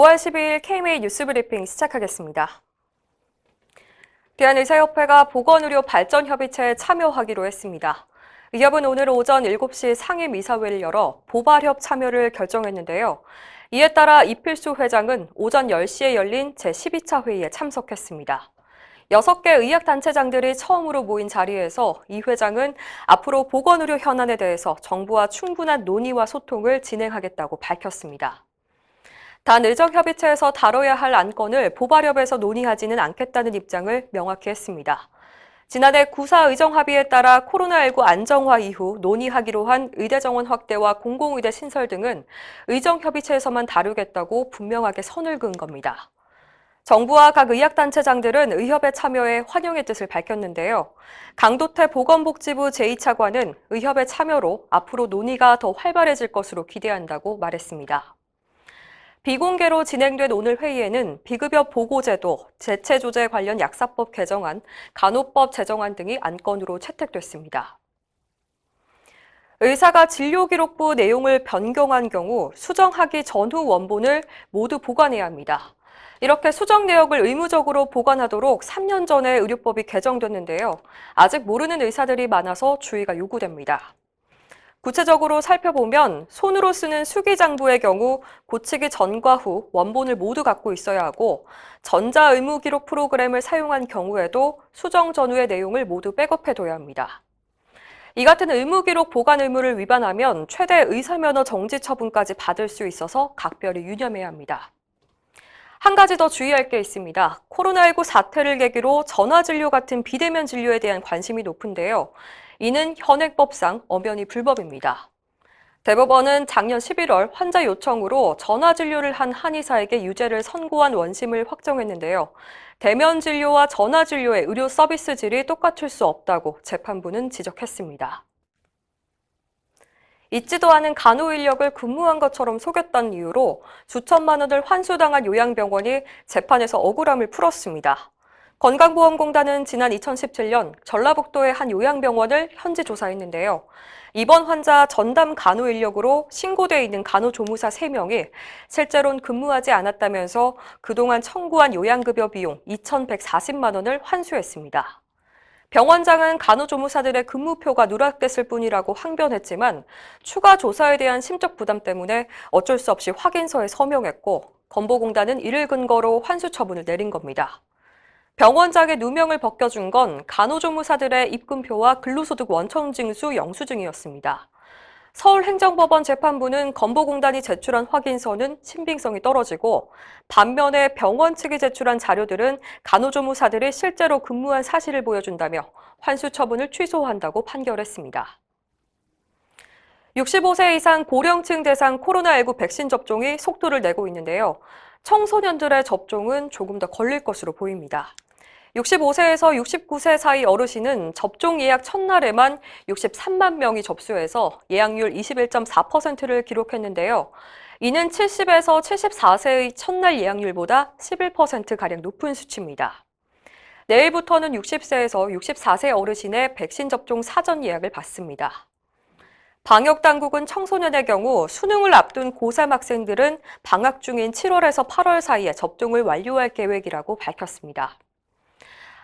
5월 12일 KMA 뉴스브리핑 시작하겠습니다. 대한의사협회가 보건의료 발전협의체에 참여하기로 했습니다. 의협은 오늘 오전 7시 상임이사회를 열어 보발협 참여를 결정했는데요. 이에 따라 이필수 회장은 오전 10시에 열린 제12차 회의에 참석했습니다. 6개 의학단체장들이 처음으로 모인 자리에서 이 회장은 앞으로 보건의료 현안에 대해서 정부와 충분한 논의와 소통을 진행하겠다고 밝혔습니다. 단 의정협의체에서 다뤄야 할 안건을 보발협에서 논의하지는 않겠다는 입장을 명확히 했습니다. 지난해 9사 의정합의에 따라 코로나19 안정화 이후 논의하기로 한 의대 정원 확대와 공공의대 신설 등은 의정협의체에서만 다루겠다고 분명하게 선을 그은 겁니다. 정부와 각 의학단체장들은 의협에 참여해 환영의 뜻을 밝혔는데요. 강도태 보건복지부 제2차관은 의협의 참여로 앞으로 논의가 더 활발해질 것으로 기대한다고 말했습니다. 비공개로 진행된 오늘 회의에는 비급여 보고제도, 재체조제 관련 약사법 개정안, 간호법 제정안 등이 안건으로 채택됐습니다. 의사가 진료기록부 내용을 변경한 경우 수정하기 전후 원본을 모두 보관해야 합니다. 이렇게 수정 내역을 의무적으로 보관하도록 3년 전에 의료법이 개정됐는데요. 아직 모르는 의사들이 많아서 주의가 요구됩니다. 구체적으로 살펴보면 손으로 쓰는 수기장부의 경우 고치기 전과 후 원본을 모두 갖고 있어야 하고 전자의무기록 프로그램을 사용한 경우에도 수정 전후의 내용을 모두 백업해둬야 합니다. 이 같은 의무기록 보관 의무를 위반하면 최대 의사면허 정지 처분까지 받을 수 있어서 각별히 유념해야 합니다. 한 가지 더 주의할 게 있습니다. 코로나19 사태를 계기로 전화진료 같은 비대면 진료에 대한 관심이 높은데요. 이는 현행법상 엄연히 불법입니다. 대법원은 작년 11월 환자 요청으로 전화진료를 한 한의사에게 유죄를 선고한 원심을 확정했는데요. 대면 진료와 전화진료의 의료 서비스 질이 똑같을 수 없다고 재판부는 지적했습니다. 있지도 않은 간호 인력을 근무한 것처럼 속였다는 이유로 수천만 원을 환수당한 요양병원이 재판에서 억울함을 풀었습니다. 건강보험공단은 지난 2017년 전라북도의 한 요양병원을 현지 조사했는데요. 입원 환자 전담 간호 인력으로 신고돼 있는 간호조무사 3명이 실제로는 근무하지 않았다면서 그동안 청구한 요양급여 비용 2,140만 원을 환수했습니다. 병원장은 간호조무사들의 근무표가 누락됐을 뿐이라고 항변했지만 추가 조사에 대한 심적 부담 때문에 어쩔 수 없이 확인서에 서명했고 건보공단은 이를 근거로 환수 처분을 내린 겁니다. 병원장의 누명을 벗겨준 건 간호조무사들의 입금표와 근로소득 원천징수 영수증이었습니다. 서울행정법원 재판부는 건보공단이 제출한 확인서는 신빙성이 떨어지고 반면에 병원 측이 제출한 자료들은 간호조무사들이 실제로 근무한 사실을 보여준다며 환수 처분을 취소한다고 판결했습니다. 65세 이상 고령층 대상 코로나19 백신 접종이 속도를 내고 있는데요. 청소년들의 접종은 조금 더 걸릴 것으로 보입니다. 65세에서 69세 사이 어르신은 접종 예약 첫날에만 63만 명이 접수해서 예약률 21.4%를 기록했는데요. 이는 70에서 74세의 첫날 예약률보다 11%가량 높은 수치입니다. 내일부터는 60세에서 64세 어르신의 백신 접종 사전 예약을 받습니다. 방역당국은 청소년의 경우 수능을 앞둔 고3 학생들은 방학 중인 7월에서 8월 사이에 접종을 완료할 계획이라고 밝혔습니다.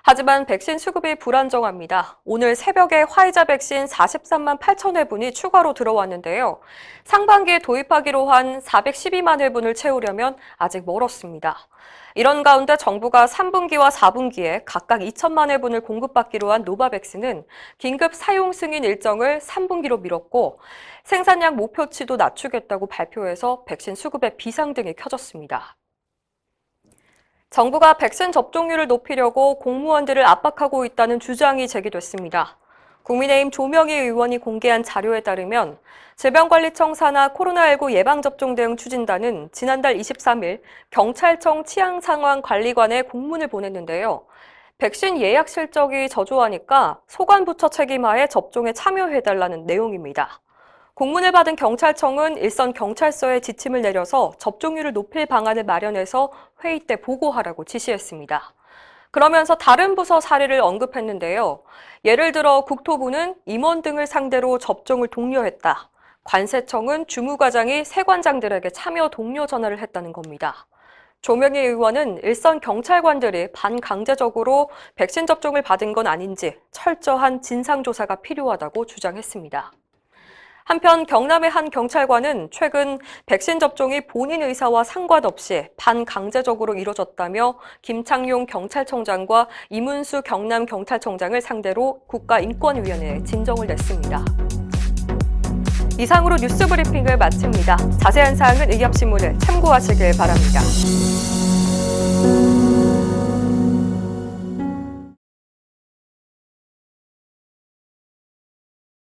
하지만 백신 수급이 불안정합니다. 오늘 새벽에 화이자 백신 43만 8천 회분이 추가로 들어왔는데요. 상반기에 도입하기로 한 412만 회분을 채우려면 아직 멀었습니다. 이런 가운데 정부가 3분기와 4분기에 각각 2천만 회분을 공급받기로 한 노바백스는 긴급 사용 승인 일정을 3분기로 미뤘고 생산량 목표치도 낮추겠다고 발표해서 백신 수급에 비상등이 켜졌습니다. 정부가 백신 접종률을 높이려고 공무원들을 압박하고 있다는 주장이 제기됐습니다. 국민의힘 조명희 의원이 공개한 자료에 따르면 질병관리청 산하 코로나19 예방접종 대응 추진단은 지난달 23일 경찰청 치안상황관리관에 공문을 보냈는데요. 백신 예약 실적이 저조하니까 소관부처 책임하에 접종에 참여해달라는 내용입니다. 공문을 받은 경찰청은 일선 경찰서에 지침을 내려서 접종률을 높일 방안을 마련해서 회의 때 보고하라고 지시했습니다. 그러면서 다른 부서 사례를 언급했는데요. 예를 들어 국토부는 임원 등을 상대로 접종을 독려했다. 관세청은 주무과장이 세관장들에게 참여 독려 전화를 했다는 겁니다. 조명희 의원은 일선 경찰관들이 반강제적으로 백신 접종을 받은 건 아닌지 철저한 진상조사가 필요하다고 주장했습니다. 한편 경남의 한 경찰관은 최근 백신 접종이 본인 의사와 상관없이 반강제적으로 이뤄졌다며 김창룡 경찰청장과 이문수 경남경찰청장을 상대로 국가인권위원회에 진정을 냈습니다. 이상으로 뉴스 브리핑을 마칩니다. 자세한 사항은 의협신문을 참고하시길 바랍니다.